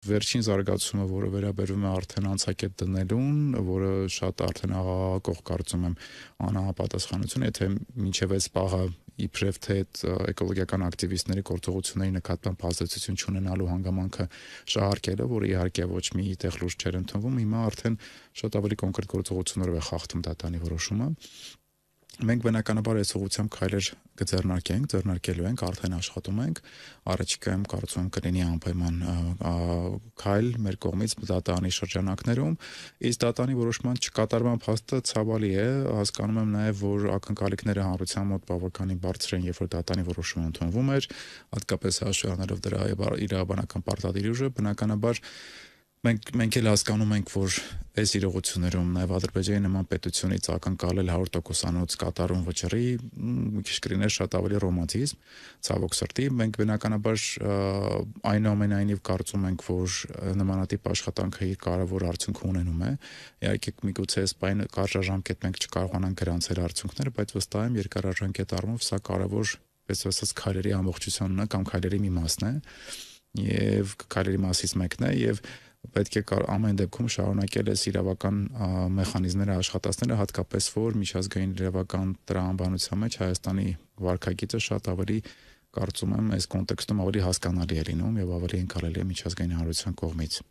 վերջին զարգացումը, որը վերաբերում է արդեն անցակետ դնելուն, որը շատ արդեն աղաղակող կարծում եմ անհապատասխանություն, եթե մինչև այս պահը իբրև թե այդ էկոլոգիական ակտիվիստների գործողությունների նկատմամբ ազդեցություն չունենալու հանգամանքը շահարկելը, որը իհարկե ոչ մի տեղ լուրջ չէր ընդունվում, հիմա արդեն շատ ավելի կոնկրետ գործողություններով է խախտում դատանի որոշումը։ Մենք բնականաբար այս ուղղությամբ քայլեր կձեռնարկենք, ձեռնարկելու ենք, արդեն աշխատում ենք, առաջիկայում կարծում եմ կլինի անպայման քայլ մեր կողմից դատանի շրջանակներում, իսկ դատանի որոշման չկատարման փաստը ցավալի է, հասկանում եմ նաև, որ ակնկալիքները հանրության մոտ բավականին բարձր են, երբ որ դատանի որոշումը ընդունվում էր, հատկապես հաշվի առնելով դրա իրավաբանական պարտադիր ուժը, բնականաբար մենք էլ հասկանում ենք, որ այս իրողություններում նաև Ադրբեջանի նման պետությունից ակնկալել 100%-անոց կատարում վճռի, մի քիչ կլիներ շատ ավելի ռոմանտիզմ, ցավոք սրտի, մենք բնականաբար այնուամենայնիվ կարծում ենք, որ նմանատիպ աշխատանքը իր կարևոր արդյունքը ունենում է։ Իհարկե միգուցե այս պայն կարճաժամկետ մենք չկարողանանք գրանցել արդյունքները, բայց վստահ եմ երկարաժամկետ առումով սա կարևոր, պես ասած, քայլերի ամբողջությունն է կամ քայլերի մի մասն է, եւ քայլերի մասից մեկն է եւ պետք է ամեն դեպքում շարունակել այս իրավական մեխանիզմները աշխատացնելը, հատկապես որ միջազգային իրավական տրամաբանության մեջ Հայաստանի վարքագիծը շատ ավելի կարծում եմ այս կոնտեքստում ավելի հասկանալի է լինում եւ ավելի ընկալելի է միջազգային հանրության կողմից։